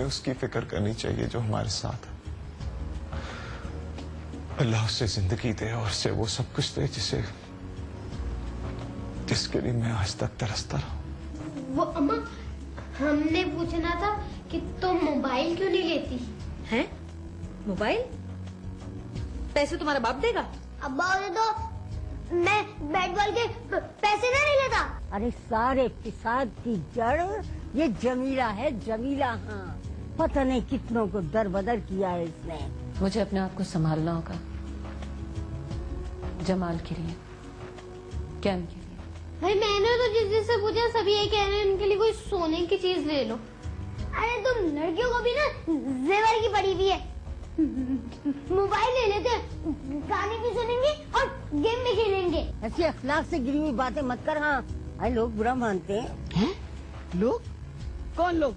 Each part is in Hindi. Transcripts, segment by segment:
उसकी फिक्र करनी चाहिए जो हमारे साथ है। अल्लाह उसे जिंदगी दे और उसे वो सब कुछ दे जिसके लिए मैं आज तक तरसता रहा। वो अम्मा, हमने पूछना था कि तुम मोबाइल क्यों नहीं लेती? हैं? मोबाइल? पैसे तुम्हारा बाप देगा? अब्बा बोले तो मैं बैट बॉल के पैसे नहीं लेता। अरे सारे फिसाद की जड़ ये जमीला है, जमीला। हाँ, पता नहीं कितनों को दरबदर किया है इसने। मुझे अपने आप को संभालना होगा, जमाल के लिए, कैम के लिए। भाई मैंने तो जिससे पूछा सभी यही कह रहे हैं इनके लिए कोई सोने की चीज ले लो। अरे तुम लड़कियों को भी ना जेवर की पड़ी हुई है। मोबाइल ले लेते हैं, गाने भी सुनेंगे और गेम भी खेलेंगे। ऐसी अखलाक से गिरी हुई बातें मत कर। हाँ, अरे लोग बुरा मानते हैं। लोग? कौन लोग?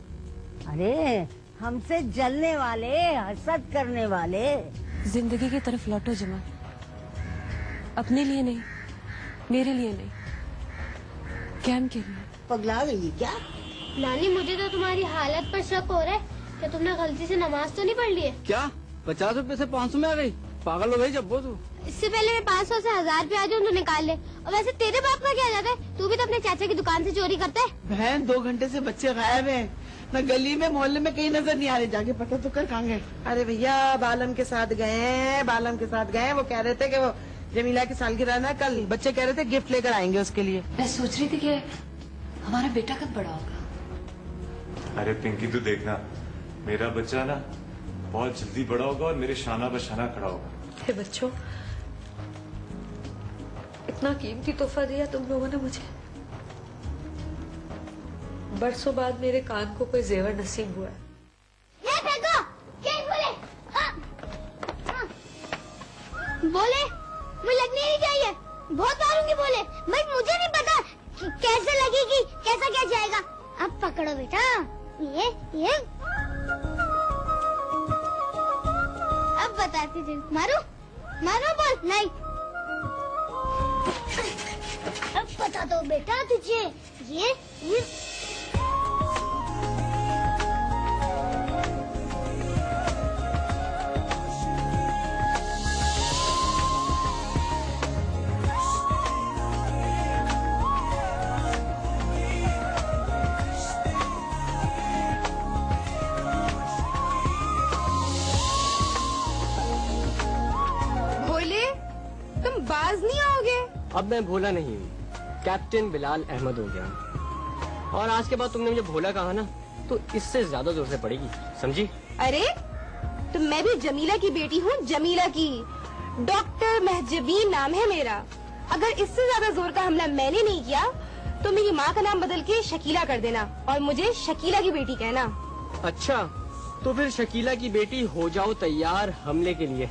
अरे हमसे जलने वाले, हसद करने वाले। जिंदगी की तरफ लौटो जमाल, अपने लिए नहीं, मेरे लिए नहीं, कैम के लिए। पगला गई क्या? नानी मुझे तो तुम्हारी हालत पर शक हो रहा है कि तुमने गलती से नमाज तो नहीं पढ़ ली है? क्या 50 रुपए से 500 में आ गई? पागल हो गई जब वो तू। इससे पहले मैं 500 से 1000 रुपए आ जाऊँ तो निकाल ले। और वैसे तेरे बाप का क्या जाता है? तू भी तो अपने चाचा की दुकान से चोरी करता है। बहन 2 घंटे से बच्चे गायब हैं, न गली में मोहल्ले में कहीं नजर नहीं आ रहे। जाके पता तो कर कहाँ गए। अरे भैया बालम के साथ गए हैं, बालम के साथ गए हैं। वो कह रहे थे कि वो जमीला की सालगिरह ना कल, बच्चे कह रहे थे गिफ्ट लेकर आएंगे उसके लिए। मैं सोच रही थी कि हमारा बेटा कब बड़ा होगा। अरे पिंकी तू देखना, मेरा बच्चा ना बहुत जल्दी बड़ा होगा और मेरे शाना बशाना खड़ा होगा। हे बच्चों, इतना कीमती तोहफा दिया तुम लोगों ने मुझे। बरसों बाद मेरे कान को कोई जेवर नसीब हुआ है। ये फेंको, केक बोले। बोले मुझे लगनी नहीं चाहिए, बहुत मारूंगी बोले। भाई मुझे नहीं पता कि कैसे लगेगी, कैसा क्या जाएगा। अब पकड़ो बेटा, ये अब बताती थी। मारो मारो बोल नहीं। अब बता दो बेटा तुझे ये तुम बाज नहीं आओगे? अब मैं भोला नहीं हूँ, कैप्टन बिलाल अहमद हो गया हूँ। और आज के बाद तुमने मुझे भोला कहा ना, तो इससे ज्यादा जोर से पड़ेगी, समझी? अरे तो मैं भी जमीला की बेटी हूँ, जमीला की। डॉक्टर महजबीन नाम है मेरा। अगर इससे ज्यादा जोर का हमला मैंने नहीं किया तो मेरी माँ का नाम बदल के शकीला कर देना और मुझे शकीला की बेटी कहना। अच्छा, तो फिर शकीला की बेटी हो जाओ तैयार हमले के लिए।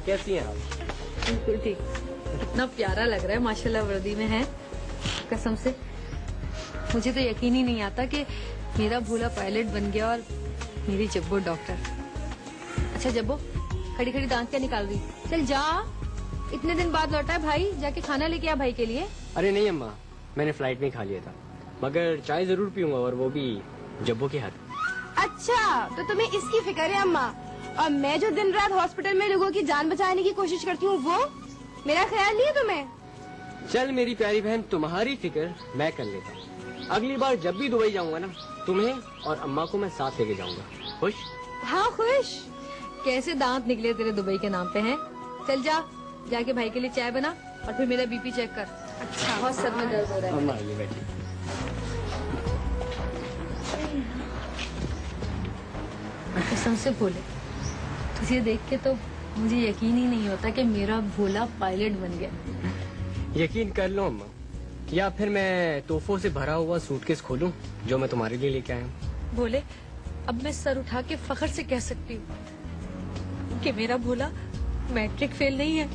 कैसी हैं आप? बिल्कुल ठीक। इतना प्यारा लग रहा है माशाल्लाह, वर्दी में है। कसम से मुझे तो यकीन ही नहीं आता कि मेरा भोला पायलट बन गया और मेरी जब्बो डॉक्टर। अच्छा जब्बो, खड़ी खड़ी दांत क्या निकाल रही? चल जा, इतने दिन बाद लौटा है भाई, जाके खाना लेके आ भाई के लिए। अरे नहीं अम्मा, मैंने फ्लाइट में खा लिया था, मगर चाय जरूर पीऊंगा, और वो भी जब्बो के हाथ। अच्छा तो तुम्हें इसकी फिक्र है अम्मा, और मैं जो दिन रात हॉस्पिटल में लोगों की जान बचाने की कोशिश करती हूँ वो मेरा ख्याल नहीं है तुम्हें? चल मेरी प्यारी बहन, तुम्हारी फिक्र मैं कर लेता हूँ। अगली बार जब भी दुबई जाऊंगा ना, तुम्हें और अम्मा को मैं साथ लेके जाऊंगा। खुश? हाँ खुश। कैसे दांत निकले तेरे दुबई के नाम पे हैं? चल जा, जाके भाई के लिए चाय बना और फिर मेरा बीपी चेक कर। अच्छा, बहुत सर में दर्द हो रहा है। अम्मा ये बैठी। कसम से भोले, तुझे देख के तो मुझे यकीन ही नहीं होता कि मेरा भोला पायलट बन गया। यकीन कर लो अम्मा, या फिर मैं तोहफों से भरा हुआ सूटकेस खोलूं जो मैं तुम्हारे लिए लेके आया हूँ। भोले, अब मैं सर उठा के फख्र से कह सकती हूँ कि मेरा भोला मैट्रिक फेल नहीं है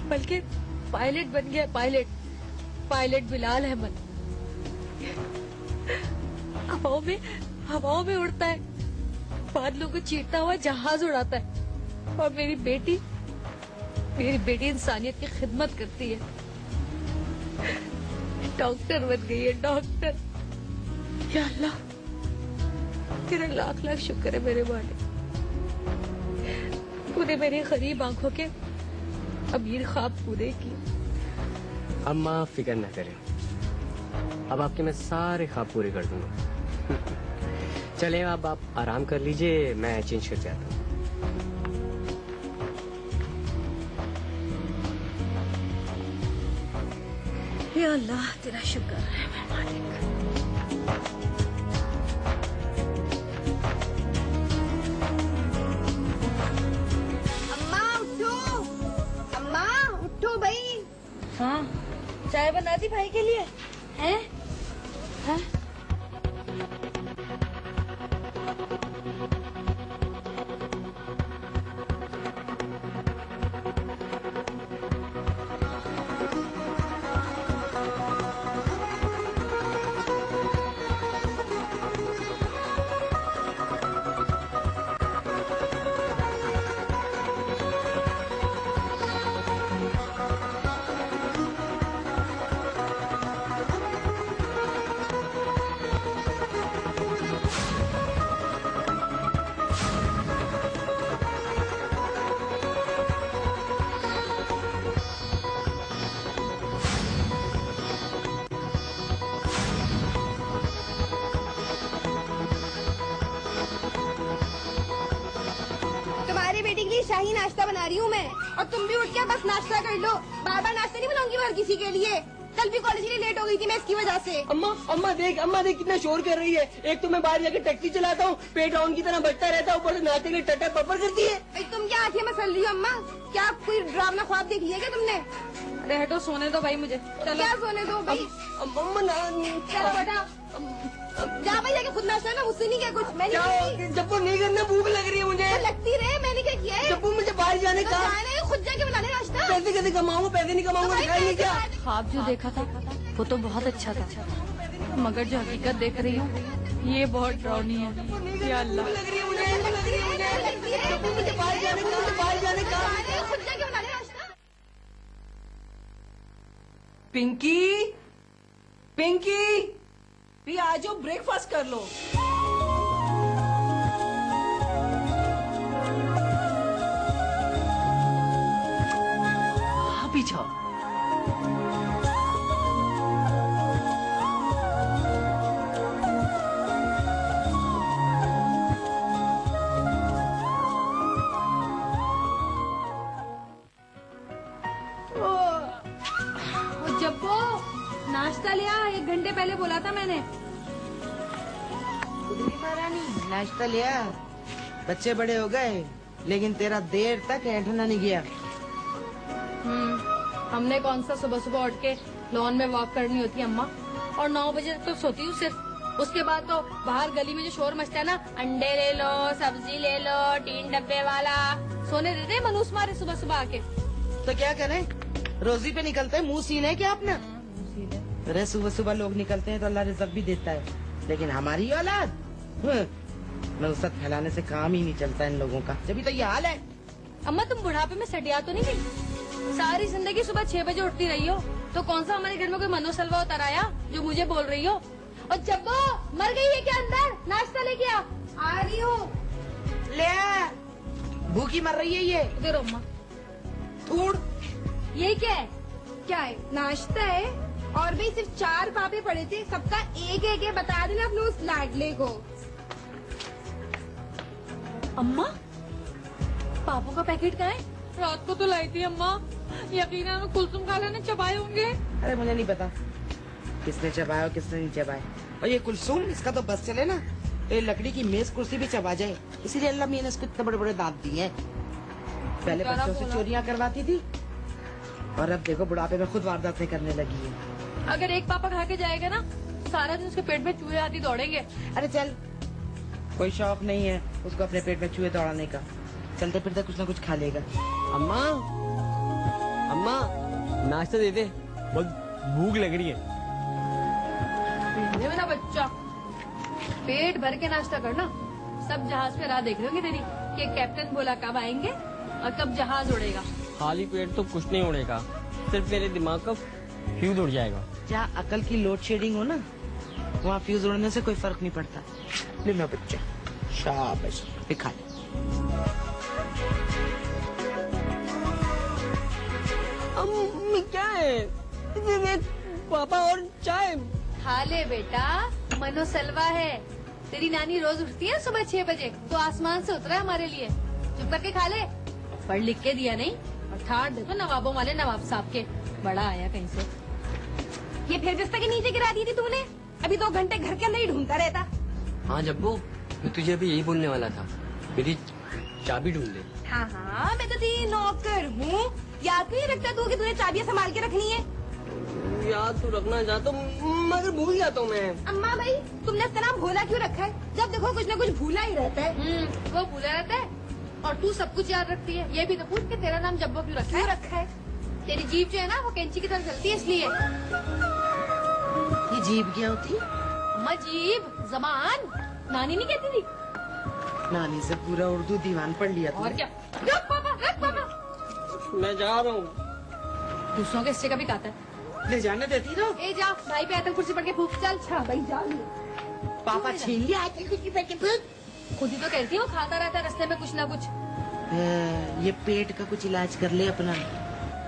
बल्कि पायलट बन गया। पायलट बिलाल अहमद हवाओं में उड़ता है, बादलों को चीरता हुआ जहाज उड़ाता है और मेरी बेटी इंसानियत की खिदमत करती है, डॉक्टर बन गई है, डॉक्टर। या अल्लाह तेरा लाख लाख शुक्र है मेरे मालिक, तूने मेरी गरीब आंखों के अमीर ख्वाब पूरे किए। अम्मा फिक्र न करें, अब आपके मैं सारे ख्वाब पूरे कर दूंगा। चले अब आप आराम कर लीजिए, मैं चेंज करके आता हूँ। या अल्लाह तेरा शुक्र है मेरे मालिक। अम्मा उठो भाई। हाँ, चाय बना दी भाई के लिए? हैं? हैं? तुम्हारी बेटी के लिए शाही नाश्ता बना रही हूँ मैं, और तुम भी उठ के बस नाश्ता कर लो। बार बार नाश्ता नहीं बनाऊंगी हर किसी के लिए। कल भी कॉलेज के लिए लेट हो गई थी मैं इसकी वजह से। अम्मा देख कितना शोर कर रही है। एक तो मैं बाहर जाके टैक्सी चलाता हूँ, पेट राउंड की तरह बचता रहता है, ऊपर से नाश्ते के लिए टटर पपर करती है। भाई तुम क्या आंखें मसल रही हो अम्मा? क्या कोई ड्रावना ख्वाब देख लिया क्या तुमने? अरे हटो, सोने दो भाई मुझे। चलो। क्या सोने दो भाई? चलो बेटा जा भाई, जाके खुद नाश्ता ना, मुझसे नहीं किया कुछ। मैंने जब्बू नहीं करना, भूख लग रही है मुझे। लगती रहे, मैंने क्या किया है? जब्बू मुझे बाहर जाने का। खुद जाके बनाने नाश्ता। पैसे कैसे कमाऊंगा? पैसे नहीं कमाऊंगा, दिखाई क्या? ख्वाब जो देखा था वो तो बहुत अच्छा था, मगर जो हकीकत देख रही हूँ ये बहुत डरावनी है। या अल्लाह, लग रही है मुझे। जब्बू मुझे बाहर जाने का। खुद जाके बनाने नाश्ता। पिंकी भी आ जाओ, ब्रेकफास्ट कर लो। अभी जाओ। जब्बो नाश्ता लिया, 1 घंटे पहले बोला था मैंने। महारानी नाश्ता लिया, बच्चे बड़े हो गए लेकिन तेरा देर तक ऐठना नहीं गया। हमने कौन सा सुबह सुबह उठ के लॉन में वॉक करनी होती है अम्मा, और 9 बजे तक तो सोती हूँ सिर्फ। उसके बाद तो बाहर गली में जो शोर मचता है ना, अंडे ले लो, सब्जी ले लो, 3 डब्बे वाला, सोने देते मनूस मारे सुबह सुबह आके। तो क्या करें, रोजी पे निकलते हैं, मुंह सीने है क्या अपना? अरे सुबह सुबह लोग निकलते हैं तो अल्लाह रिज़्क़ भी देता है, लेकिन हमारी औलाद नौसत फैलाने से काम ही नहीं चलता इन लोगों का। जब तो ये हाल है। अम्मा तुम बुढ़ापे में सटिया तो नहीं गई? सारी जिंदगी सुबह 6 बजे उठती रही हो, तो कौन सा हमारे घर में कोई मनोसलवा उतर आया जो मुझे बोल रही हो? और जब्बो मर गई है क्या अंदर? नाश्ता लेके आ रही हूँ। ले आ। भूखी मर रही है ये। इधर अम्मा। थूड़। ये क्या है? क्या है? नाश्ता है, और भी सिर्फ 4 पापे पड़े थे, सबका एक एक बता देना अपने उस लाडले को। अम्मा पापा का पैकेट कहाँ है? रात को तो लाई थी अम्मा, यकीनन कुलसुम खाला ने चबाए होंगे। अरे मुझे नहीं पता किसने चबाया और किसने नहीं चबाया। और ये कुलसुम, इसका तो बस चले ना, ये लकड़ी की मेज कुर्सी भी चबा जाए, इसीलिए अल्लाह मियां ने इसको इतने बड़े बड़े दांत दिए हैं। पहले बच्चों से चोरियां करवाती थी और अब देखो बुढ़ापे में खुद वारदातें करने लगी है। अगर एक पापा खा के जाएगा ना, सारा दिन उसके पेट में चूहे आदि दौड़ेंगे। अरे चल, कोई शौक नहीं है उसको अपने पेट में चूहे दौड़ाने का। चलते फिरते कुछ ना कुछ खा लेगा। अम्मा, अम्मा नाश्ता दे दे, बहुत भूख लग रही है। ये मेरा बच्चा पेट भर के नाश्ता करना। सब जहाज पे राह देख रहे होंगे तेरी कि कैप्टन बोला कब आएंगे और कब जहाज उड़ेगा। खाली पेट तो कुछ नहीं उड़ेगा, सिर्फ मेरे दिमाग का फ्यूज उड़ जाएगा। जहाँ अकल की लोड शेडिंग हो ना, वहाँ फ्यूज उड़ने से कोई फर्क नहीं पड़ता। ले मेरा बच्चा, शाबाश, ये खा ले। अम्मी क्या है? पापा और चाय। खा ले बेटा, मनोसलवा है। तेरी नानी रोज उठती है सुबह 6 बजे, तो आसमान से उतरा है हमारे लिए। चुप करके खा ले। पढ़ लिख के दिया नहीं और ठाट देखो नवाबों वाले नवाब साहब के। बड़ा आया कहीं से। ये फिर बिस्तर के नीचे गिरा दी थी तूने? अभी 2 घंटे घर के अंदर ही ढूंढता रहता। हाँ जब्बू, मैं तुझे अभी यही बोलने वाला था, मेरी चाबी ढूंढ ले। हाँ हाँ, मैं तो तेरी नौकर हूँ। याद नहीं रखता तू कि तूने चाबियां संभाल के रखनी है? याद तो रखना चाहता हूँ मगर भूल जाता हूँ मैं। अम्मा भाई, तुमने इसका नाम भोला क्यों रखा है? जब देखो कुछ न कुछ भूला ही रहता है। वो भूला रहता है और तू सब कुछ याद रखती है। ये भी तो पूछ के तेरा नाम जब्बो क्यों रखा है? तेरी जीभ जो है ना वो कैंची की तरह चलती है इसलिए। ये जीभ क्या होती है? अम्मा जीभ जबान नानी नहीं कहती थी। नानी से पूरा उर्दू दीवान पढ़ लिया और तूने। क्या? रख पापा। मैं जा रहा हूँ। दूसरों के हिस्से का भी खाता है। ले जाने देती ना। ए जा भाई पे आयतल कुर्सी पड़ के फूक चल। भाई जा। पापा छीन लिया आजकल कुछ पैकेट। खुद ही तो कहती है वो खाता रहता है रास्ते में कुछ ना कुछ। ये पेट का कुछ इलाज कर ले अपना।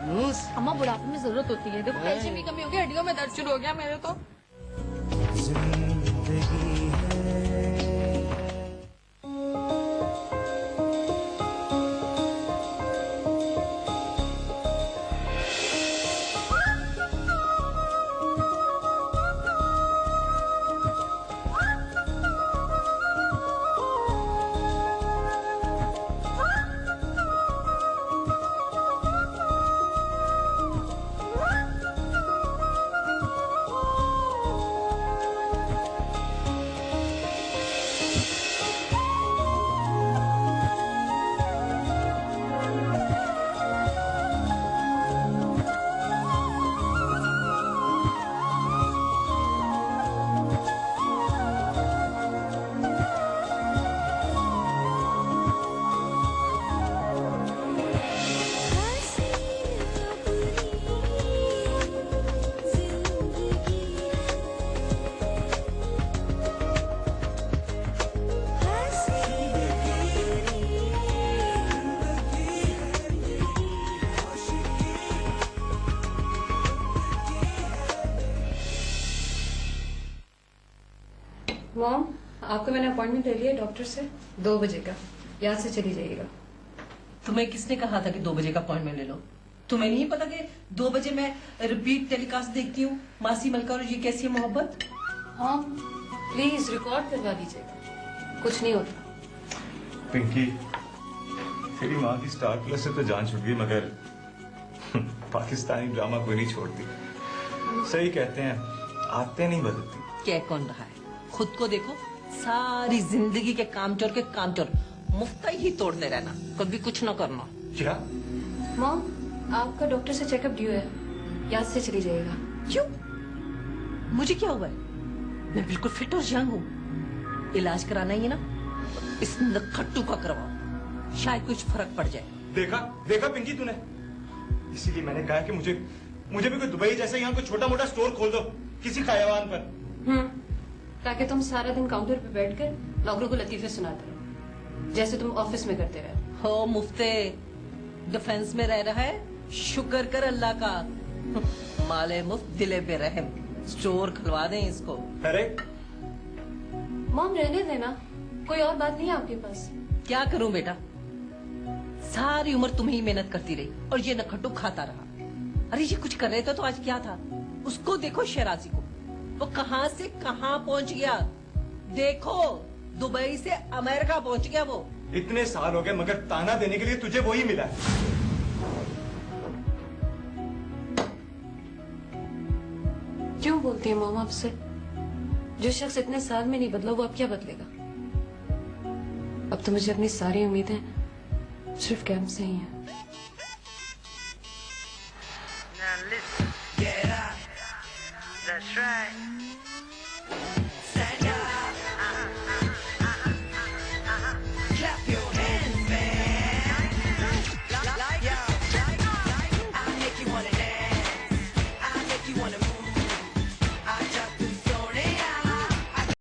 नूस। अम्मा बुढ़ापे में जरूरत होती है। देखो कैल्शियम की कमी हो गई, हड्डियों में दर्द शुरू हो गया मेरे तो। मॉम, आपको मैंने अपॉइंटमेंट ले लिया डॉक्टर से 2 बजे का। याद से चली जाइएगा। तुम्हें किसने कहा था कि 2 बजे का अपॉइंटमेंट ले लो? तुम्हें नहीं पता कि 2 बजे मैं रिपीट टेलीकास्ट देखती हूँ मासी मलका और ये कैसी है मोहब्बत। हाँ प्लीज रिकॉर्ड करवा दीजिएगा, कुछ नहीं होता। पिंकी, तेरी माँ की स्टार प्लस से तो जान छूट गई, मगर पाकिस्तानी ड्रामा कोई नहीं छोड़ती। सही कहते हैं, आते नहीं बदलती। क्या कौन रहा है? खुद को देखो, सारी जिंदगी के कामचोर मुफ्त ही तोड़ते रहना, कभी कुछ न करना। क्या? मॉम, आपका डॉक्टर से चेकअप ड्यू है, याद से चली जाइएगा। क्यों? मुझे क्या हुआ है? मैं बिल्कुल फिट और यंग हूँ। इलाज कराना ही है ना, इस नखट्टू का करवाओ, शायद कुछ फर्क पड़ जाए। देखा पिंकी तूने, इसीलिए मैंने कहा कि मुझे भी कोई दुबई जैसा यहाँ कोई छोटा मोटा स्टोर खोल दो किसी खयावान पर। ताकि तुम सारा दिन काउंटर पे बैठकर नौकरों को लतीफे सुनाते रहो, जैसे तुम ऑफिस में करते रहे हो। मुफ्ते डिफेंस में रह रहा है, शुक्र कर अल्लाह का। माले मुफ्त दिले बेरहम, स्टोर खुलवा दें इसको। अरे मॉम रहने देना, कोई और बात नहीं है आपके पास। क्या करूं बेटा, सारी उम्र तुम्हें ही मेहनत करती रही और ये नखट्टू खाता रहा। अरे ये कुछ कर रहे थे तो आज क्या था? उसको देखो शराजी को, वो कहां से कहां पहुंच गया। देखो दुबई से अमेरिका पहुंच गया वो। इतने साल हो गए मगर ताना देने के लिए तुझे वही मिला है। क्यों बोलती है मॉम आपसे? जो शख्स इतने साल में नहीं बदला वो अब क्या बदलेगा? अब तो मुझे अपनी सारी उम्मीदें सिर्फ कैंप से ही है। Now listen, get up. That's right.